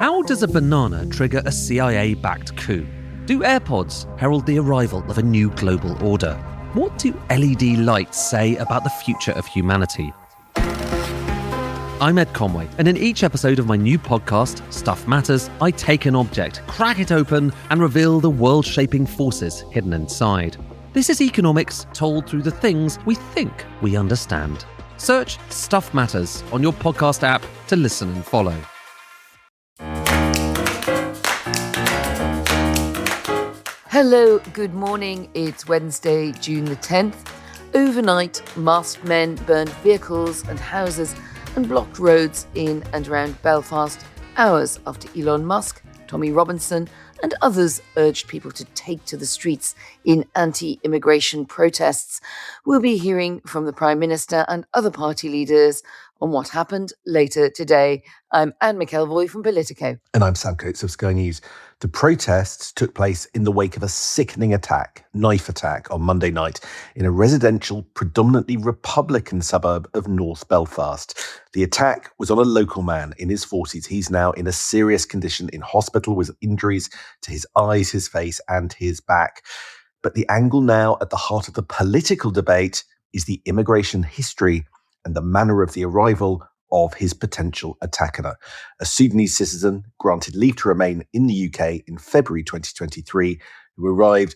How does a banana trigger a CIA-backed coup? Do AirPods herald the arrival of a new global order? What do LED lights say about the future of humanity? I'm Ed Conway, and in each episode of my new podcast, Stuff Matters, I take an object, crack it open, and reveal the world-shaping forces hidden inside. This is economics told through the things we think we understand. Search Stuff Matters on your podcast app to listen and follow. Hello, good morning. It's Wednesday, June the 10th. Overnight, masked men burned vehicles and houses and blocked roads in and around Belfast, hours after Elon Musk, Tommy Robinson and others urged people to take to the streets in anti-immigration protests. We'll be hearing from the Prime Minister and other party leaders on what happened later today. I'm Anne McElvoy from Politico. And I'm Sam Coates of Sky News. The protests took place in the wake of a sickening knife attack on Monday night in a residential, predominantly Republican suburb of North Belfast. The attack was on a local man in his 40s. He's now in a serious condition in hospital with injuries to his eyes, his face and his back. But the angle now at the heart of the political debate is the immigration history and the manner of the arrival of his potential attacker. A Sudanese citizen granted leave to remain in the UK in February 2023, who arrived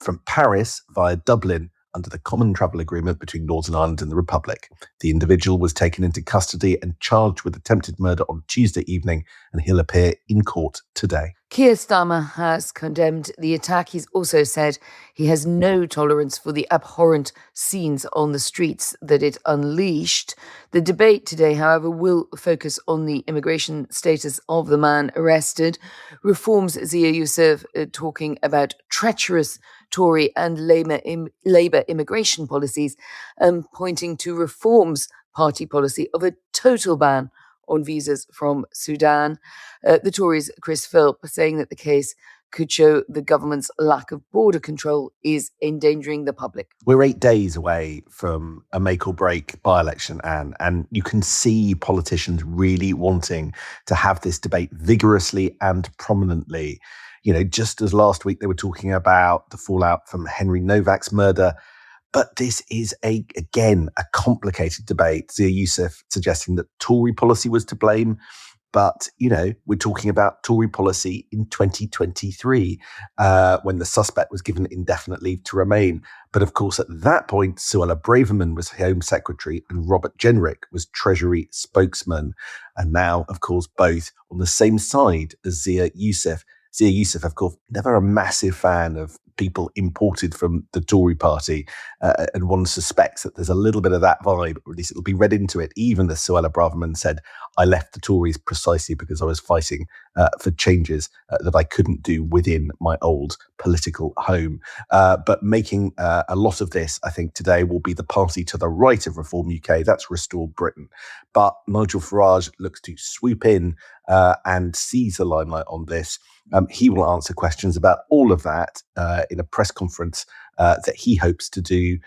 from Paris via Dublin under the Common Travel Agreement between Northern Ireland and the Republic. The individual was taken into custody and charged with attempted murder on Tuesday evening, and he'll appear in court today. Keir Starmer has condemned the attack. He's also said he has no tolerance for the abhorrent scenes on the streets that it unleashed. The debate today, however, will focus on the immigration status of the man arrested. Reform's Zia Youssef talking about treacherous Tory and Labour immigration policies, pointing to Reform's party policy of a total ban on visas from Sudan. The Tories' Chris Philp saying that the case could show the government's lack of border control is endangering the public. We're 8 days away from a make or break by-election, Anne, and you can see politicians really wanting to have this debate vigorously and prominently. You know, just as last week they were talking about the fallout from Henry Novak's murder. But this is, again, a complicated debate. Zia Youssef suggesting that Tory policy was to blame. But, you know, we're talking about Tory policy in 2023 when the suspect was given indefinite leave to remain. But, of course, at that point, Suella Braverman was Home Secretary and Robert Jenrick was Treasury spokesman. And now, of course, both on the same side as Zia Youssef. Zia Youssef, of course, never a massive fan of people imported from the Tory party, and one suspects that there's a little bit of that vibe, or at least it'll be read into it. Even as Suella Braverman said, I left the Tories precisely because I was fighting for changes that I couldn't do within my old political home. But making a lot of this, I think, today will be the party to the right of Reform UK. That's Restore Britain. But Nigel Farage looks to swoop in and seize the limelight on this. He will answer questions about all of that in a press conference that he hopes to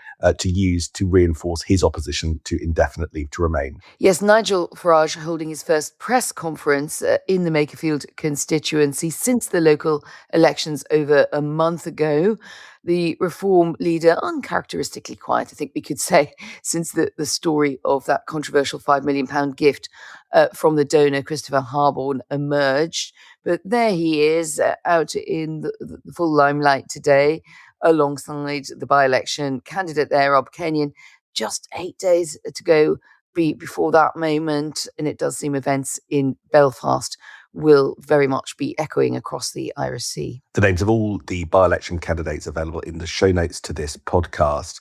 use to reinforce his opposition to indefinite leave to remain. Yes, Nigel Farage holding his first press conference in the Makerfield constituency since the local elections over a month ago. The Reform leader, uncharacteristically quiet, I think we could say, since the story of that controversial £5 million gift from the donor, Christopher Harborne, emerged. But there he is, out in the full limelight today, alongside the by-election candidate there, Rob Kenyon. Just 8 days to go before that moment, and it does seem events in Belfast will very much be echoing across the Irish Sea. The names of all the by-election candidates available in the show notes to this podcast.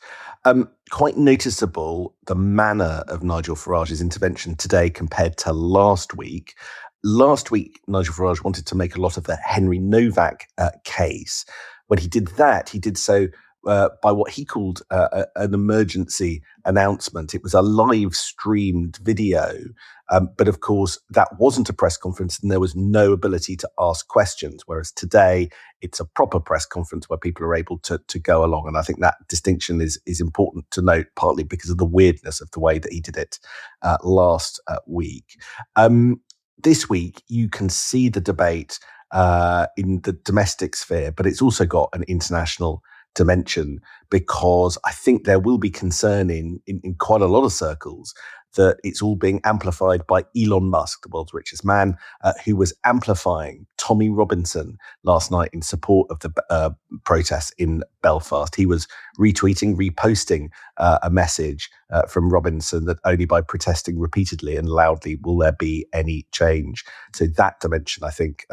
Quite noticeable, the manner of Nigel Farage's intervention today compared to last week. Last week, Nigel Farage wanted to make a lot of the Henry Novak case. When he did that, he did so by what he called an emergency announcement. It was a live streamed video, but of course that wasn't a press conference and there was no ability to ask questions, whereas today it's a proper press conference where people are able to go along. And I think that distinction is important to note, partly because of the weirdness of the way that he did it last week. this week you can see the debate in the domestic sphere, but it's also got an international dimension, because I think there will be concern in quite a lot of circles that it's all being amplified by Elon Musk, the world's richest man, who was amplifying Tommy Robinson last night in support of the protests in Belfast. He was reposting a message from Robinson that only by protesting repeatedly and loudly will there be any change. So that dimension, I think,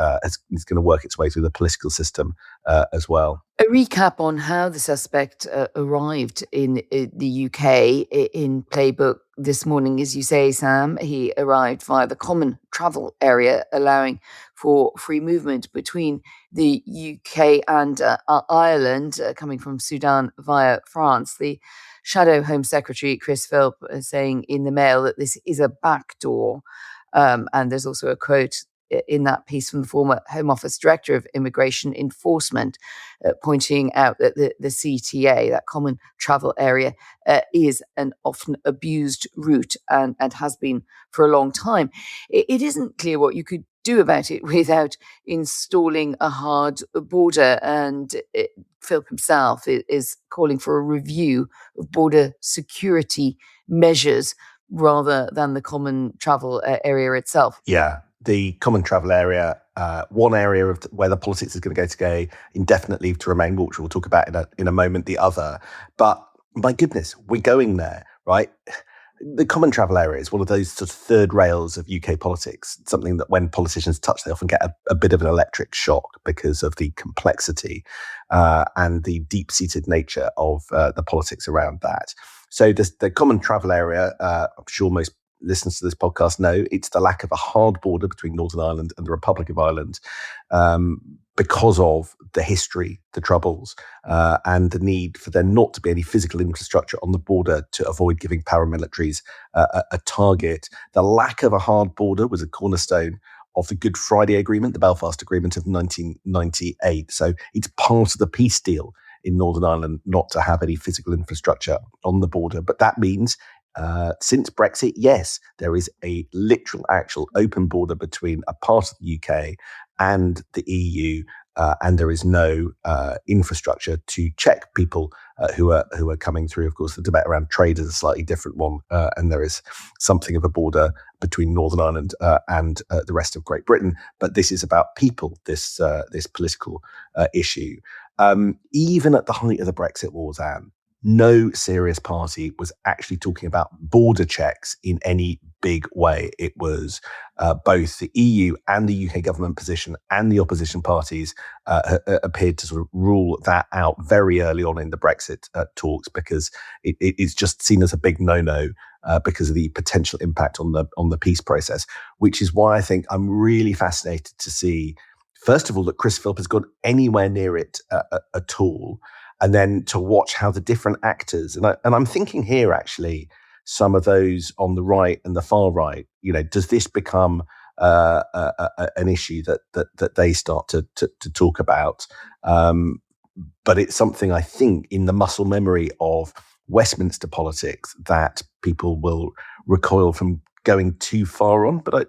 is going to work its way through the political system as well. A recap on how the suspect arrived in the UK in Playbook this morning, as you say, Sam. He arrived via the common travel area, allowing for free movement between the UK and Ireland, coming from Sudan via France. The Shadow Home Secretary, Chris Philp, saying in the Mail that this is a backdoor. And there's also a quote in that piece from the former Home Office Director of Immigration Enforcement, pointing out that the CTA, that common travel area, is an often abused route and has been for a long time. It isn't clear what you could do about it without installing a hard border, and Philp himself is calling for a review of border security measures rather than the common travel area itself. Yeah. The common travel area, one area of where the politics is going to go indefinite leave to remain, which we'll talk about in a moment, the other. But my goodness, we're going there, right? The common travel area is one of those sort of third rails of UK politics, something that when politicians touch, they often get a bit of an electric shock because of the complexity and the deep-seated nature of the politics around that. So the common travel area, I'm sure most listeners to this podcast know, it's the lack of a hard border between Northern Ireland and the Republic of Ireland because of the history, the troubles, and the need for there not to be any physical infrastructure on the border to avoid giving paramilitaries a target. The lack of a hard border was a cornerstone of the Good Friday Agreement, the Belfast Agreement of 1998. So it's part of the peace deal in Northern Ireland not to have any physical infrastructure on the border. But that means since Brexit, yes, there is a literal, actual open border between a part of the UK and the EU, and there is no infrastructure to check people who are coming through. Of course, the debate around trade is a slightly different one, and there is something of a border between Northern Ireland and the rest of Great Britain. But this is about people, this political issue. Even at the height of the Brexit wars, Anne, no serious party was actually talking about border checks in any big way. It was both the EU and the UK government position and the opposition parties appeared to sort of rule that out very early on in the Brexit talks, because it's just seen as a big no-no because of the potential impact on the peace process, which is why I think I'm really fascinated to see, first of all, that Chris Philp has gone anywhere near it at all. And then to watch how the different actors, and I'm thinking here actually, some of those on the right and the far right, does this become an issue that they start to talk about? But it's something I think in the muscle memory of Westminster politics that people will recoil from going too far on. But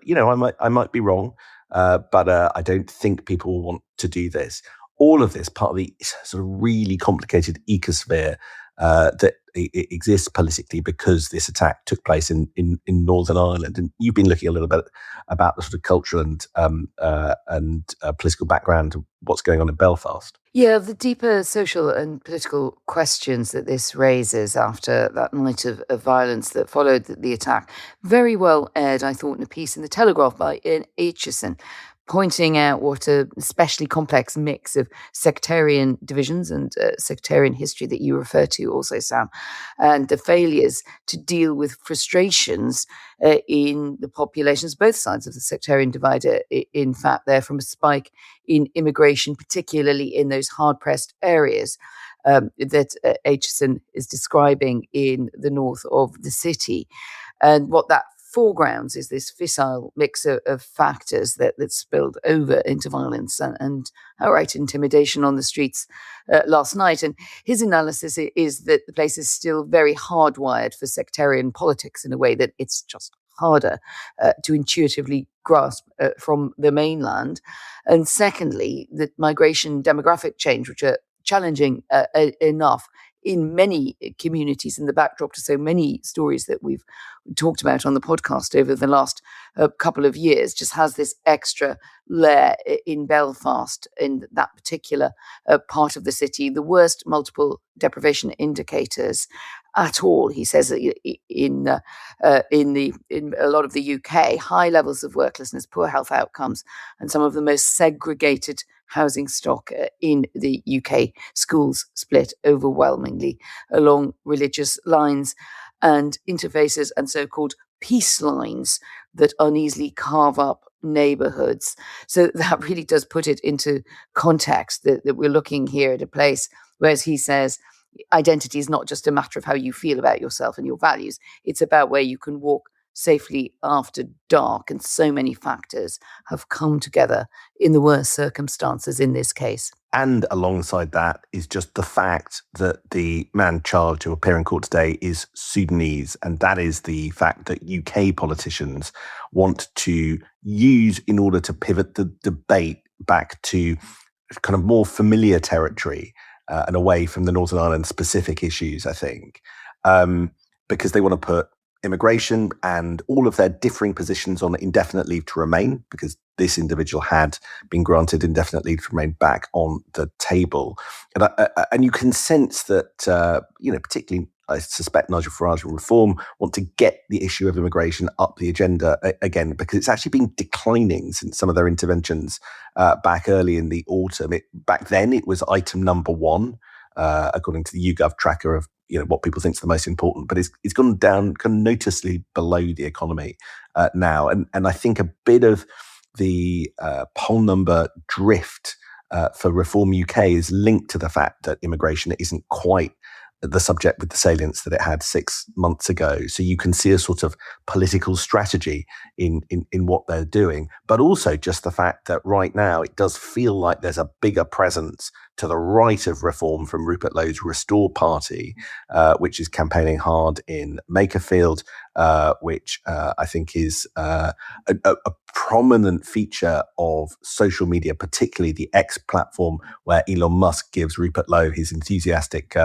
I might be wrong, but I don't think people will want to do this. All of this part of the sort of really complicated ecosphere that exists politically because this attack took place in Northern Ireland. And you've been looking a little bit about the sort of cultural and political background of what's going on in Belfast. Yeah, the deeper social and political questions that this raises after that night of violence that followed the attack. Very well aired, I thought, in a piece in The Telegraph by Ian Aitchison, pointing out what a especially complex mix of sectarian divisions and sectarian history that you refer to also, Sam, and the failures to deal with frustrations in the populations, both sides of the sectarian divide, in fact, there from a spike in immigration, particularly in those hard-pressed areas that Aitchison is describing in the north of the city. And what that foregrounds is this fissile mix of factors that spilled over into violence and outright intimidation on the streets last night. And his analysis is that the place is still very hardwired for sectarian politics in a way that it's just harder to intuitively grasp from the mainland. And secondly, the migration demographic change, which are challenging enough in many communities in the backdrop to so many stories that we've talked about on the podcast over the last couple of years, just has this extra layer in Belfast, in that particular part of the city, the worst multiple deprivation indicators at all. He says in a lot of the UK, high levels of worklessness, poor health outcomes, and some of the most segregated housing stock in the UK. Schools split overwhelmingly along religious lines and interfaces and so-called peace lines that uneasily carve up neighborhoods. So that really does put it into context that we're looking here at a place where, as he says, identity is not just a matter of how you feel about yourself and your values. It's about where you can walk safely after dark. And so many factors have come together in the worst circumstances in this case. And alongside that is just the fact that the man charged to appear in court today is Sudanese. And that is the fact that UK politicians want to use in order to pivot the debate back to kind of more familiar territory and away from the Northern Ireland specific issues, I think, because they want to put immigration and all of their differing positions on indefinite leave to remain, because this individual had been granted indefinite leave to remain, back on the table. And you can sense that, particularly, I suspect Nigel Farage and Reform want to get the issue of immigration up the agenda again, because it's actually been declining since some of their interventions back early in the autumn. Back then, it was item number one, according to the YouGov tracker of what people think is the most important, but it's gone down kind of noticeably below the economy now. And I think a bit of the poll number drift for Reform UK is linked to the fact that immigration isn't quite the subject with the salience that it had 6 months ago. So you can see a sort of political strategy in what they're doing, but also just the fact that right now it does feel like there's a bigger presence to the right of Reform from Rupert Lowe's Restore Party, which is campaigning hard in Makerfield, which I think is a prominent feature of social media, particularly the X platform, where Elon Musk gives Rupert Lowe his enthusiastic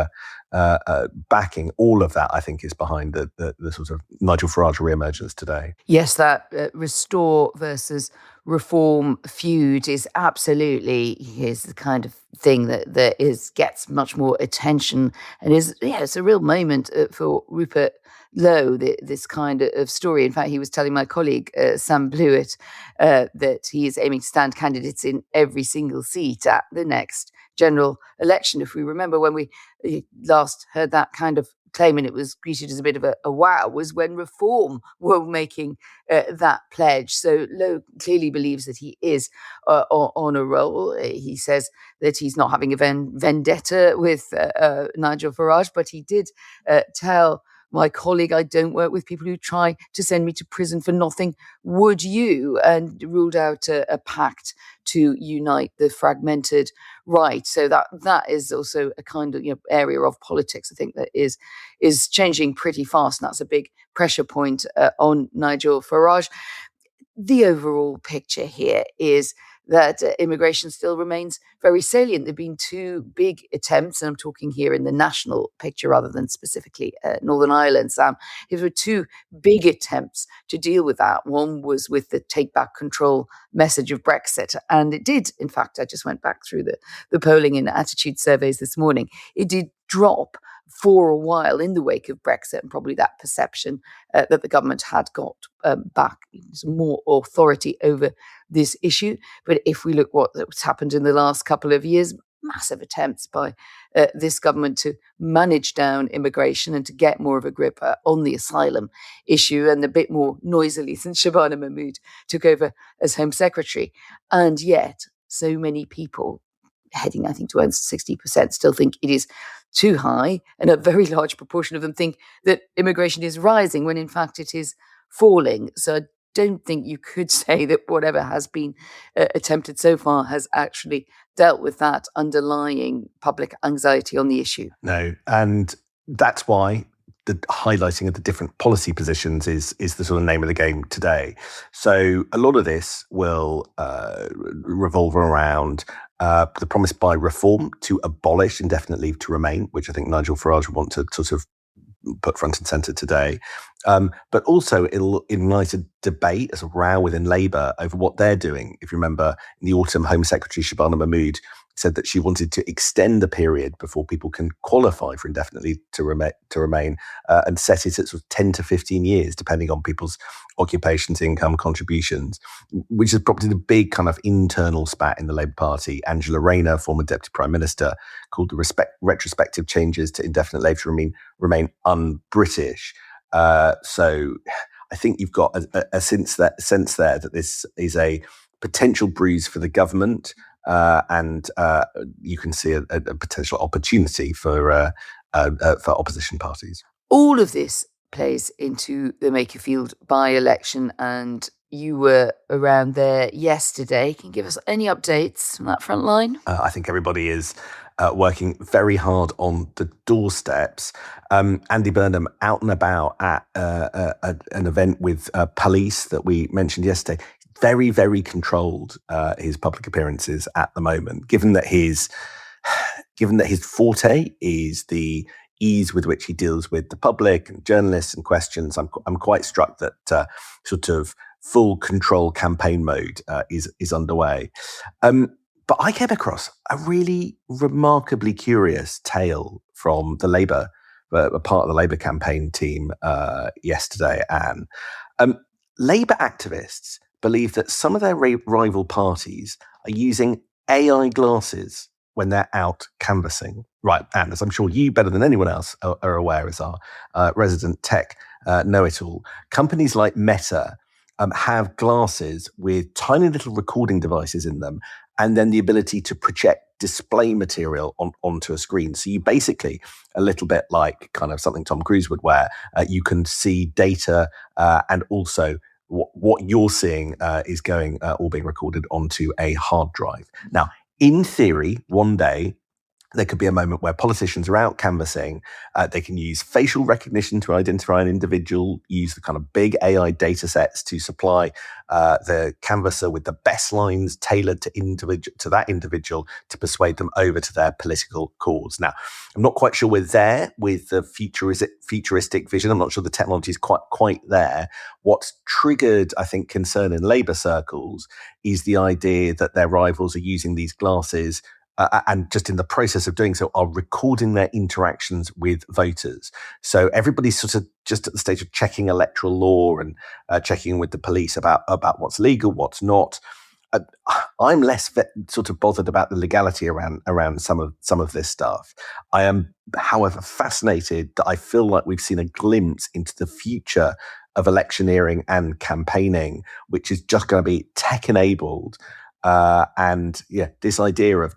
backing. All of that, I think, is behind the sort of Nigel Farage reemergence today. Yes, that Restore versus Reform feud is absolutely the kind of thing that gets much more attention, and it's a real moment for Rupert Lowe, this kind of story. In fact, he was telling my colleague Sam Blewett that he is aiming to stand candidates in every single seat at the next general election. If we remember when we last heard that kind of claim, and it was greeted as a bit of a wow, was when Reform were making that pledge. So Lowe clearly believes that he is on a roll. He says that he's not having a vendetta with Nigel Farage, but he did tell my colleague, I don't work with people who try to send me to prison for nothing. Would you? And ruled out a pact to unite the fragmented right. So that is also a kind of area of politics, I think, that is changing pretty fast. And that's a big pressure point on Nigel Farage. The overall picture here is that immigration still remains very salient. There have been two big attempts, and I'm talking here in the national picture rather than specifically Northern Ireland, Sam. There were two big attempts to deal with that. One was with the take back control message of Brexit, and it did, in fact, I just went back through the polling and attitude surveys this morning, it did drop for a while in the wake of Brexit, and probably that perception that the government had got back some more authority over this issue. But if we look what's happened in the last couple of years, massive attempts by this government to manage down immigration and to get more of a grip on the asylum issue, and a bit more noisily since Shabana Mahmood took over as Home Secretary. And yet, so many people, heading, I think, to 60%, still think it is too high, and a very large proportion of them think that immigration is rising when in fact it is falling. So I don't think you could say that whatever has been attempted so far has actually dealt with that underlying public anxiety on the issue. No, and that's why the highlighting of the different policy positions is the sort of name of the game today. So a lot of this will revolve around the promise by reform to abolish indefinite leave to remain, which I think Nigel Farage would want to sort of put front and centre today. But also it'll ignite a debate, as a row within Labour over what they're doing. If you remember, in the autumn, Home Secretary Shabana Mahmood said that she wanted to extend the period before people can qualify for indefinite leave to remain and set it at sort of 10 to 15 years, depending on people's occupations, income, contributions, which has prompted a big kind of internal spat in the Labour Party. Angela Rayner, former Deputy Prime Minister, called the retrospective changes to indefinite leave to remain un-British. So I think you've got a sense there that this is a potential bruise for the government, and you can see a potential opportunity for opposition parties. All of this plays into the Makerfield by-election, and you were around there yesterday. Can you give us any updates on that front line? I think everybody is working very hard on the doorsteps. Andy Burnham out and about at an event with police that we mentioned yesterday. Very, very controlled, his public appearances at the moment, given that his forte is the ease with which he deals with the public and journalists and questions. I'm quite struck that sort of full control campaign mode is underway. But I came across a really remarkably curious tale from the Labour, a part of the Labour campaign team yesterday, Anne. Labour activists believe that some of their rival parties are using AI glasses when they're out canvassing. Right, Anne, as I'm sure you, better than anyone else, are aware as our resident tech know-it-all, companies like Meta have glasses with tiny little recording devices in them, and then the ability to project display material onto a screen. So you basically, a little bit like kind of something Tom Cruise would wear, you can see data and also what you're seeing is all being recorded onto a hard drive. Now, in theory, one day, there could be a moment where politicians are out canvassing. They can use facial recognition to identify an individual, use the kind of big AI data sets to supply the canvasser with the best lines tailored to that individual to persuade them over to their political cause. Now, I'm not quite sure we're there with the futuristic vision. I'm not sure the technology is quite there. What's triggered, I think, concern in Labour circles is the idea that their rivals are using these glasses and just in the process of doing so, are recording their interactions with voters. So everybody's sort of just at the stage of checking electoral law and checking with the police about what's legal, what's not. I'm less sort of bothered about the legality around some of this stuff. I am, however, fascinated that I feel like we've seen a glimpse into the future of electioneering and campaigning, which is just going to be tech-enabled. And yeah, this idea of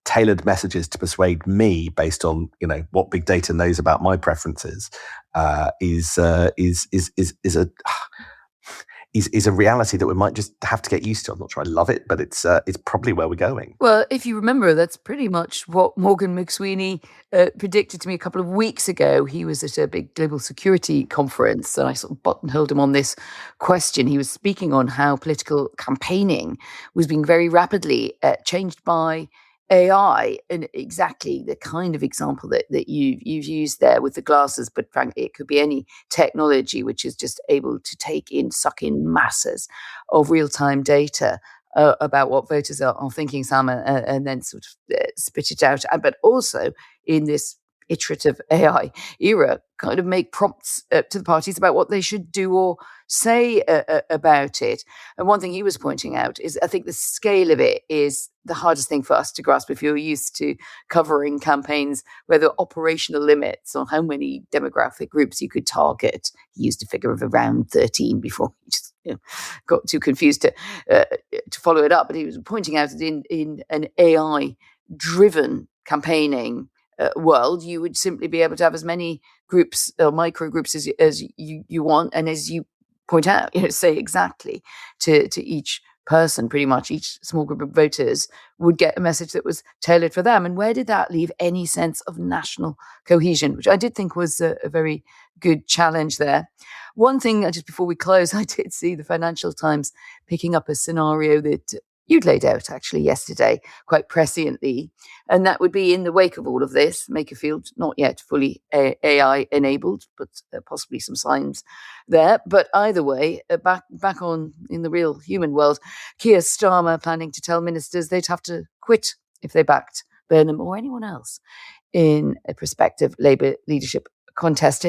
tailored messages to persuade me based on what big data knows about my preferences is a reality that we might just have to get used to. I'm not sure I love it, but it's probably where we're going. Well, if you remember, that's pretty much what Morgan McSweeney predicted to me a couple of weeks ago. He was at a big global security conference, and I sort of buttonholed him on this question. He was speaking on how political campaigning was being very rapidly changed by AI, and exactly the kind of example that you've used there with the glasses, but frankly, it could be any technology which is just able to suck in masses of real-time data about what voters are thinking, Sam, and then sort of spit it out. But also in this iterative AI era, kind of make prompts to the parties about what they should do or say about it. And one thing he was pointing out is I think the scale of it is the hardest thing for us to grasp if you're used to covering campaigns where there are operational limits on how many demographic groups you could target. He used a figure of around 13 before he just got too confused to follow it up. But he was pointing out that in an AI-driven campaigning world, you would simply be able to have as many groups or micro groups as you want, and as you point out, say exactly to each person, pretty much each small group of voters would get a message that was tailored for them. And where did that leave any sense of national cohesion, which I did think was a very good challenge there. One thing, just before we close, I did see the Financial Times picking up a scenario that you'd laid out actually yesterday quite presciently, and that would be in the wake of all of this, Makerfield not yet fully AI enabled, but possibly some signs there. But either way, back on in the real human world, Keir Starmer planning to tell ministers they'd have to quit if they backed Burnham or anyone else in a prospective Labour leadership contest.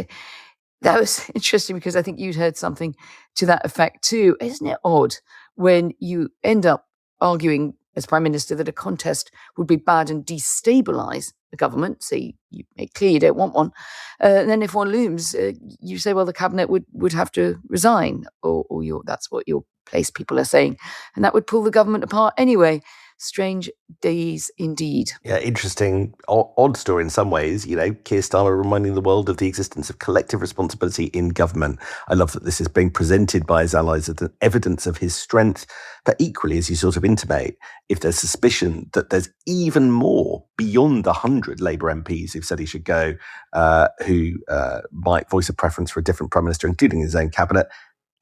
That was interesting because I think you'd heard something to that effect too. Isn't it odd when you end up arguing as Prime Minister that a contest would be bad and destabilise the government, so you make clear you don't want one, and then if one looms, you say, well, the Cabinet would have to resign, or that's what your place people are saying, and that would pull the government apart anyway. Strange days indeed. Yeah, interesting, odd story in some ways. Keir Starmer reminding the world of the existence of collective responsibility in government. I love that this is being presented by his allies as an evidence of his strength. But equally, as you sort of intimate, if there's suspicion that there's even more beyond the 100 Labour MPs who've said he should go, who might voice a preference for a different Prime Minister, including his own cabinet,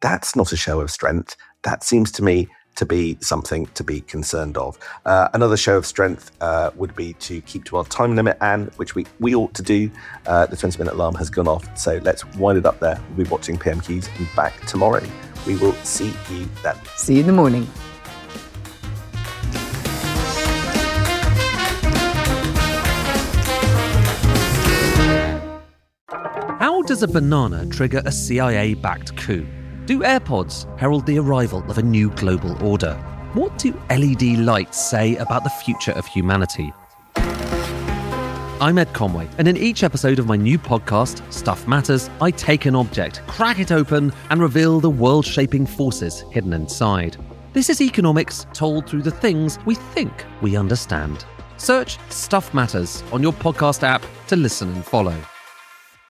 that's not a show of strength. That seems to me to be something to be concerned of. Another show of strength would be to keep to our time limit, Anne, which we ought to do. The 20-minute alarm has gone off, so let's wind it up there. We'll be watching PMQs and back tomorrow. We will see you then. See you in the morning. How does a banana trigger a CIA-backed coup? Do AirPods herald the arrival of a new global order? What do LED lights say about the future of humanity? I'm Ed Conway, and in each episode of my new podcast, Stuff Matters, I take an object, crack it open, and reveal the world-shaping forces hidden inside. This is economics told through the things we think we understand. Search Stuff Matters on your podcast app to listen and follow.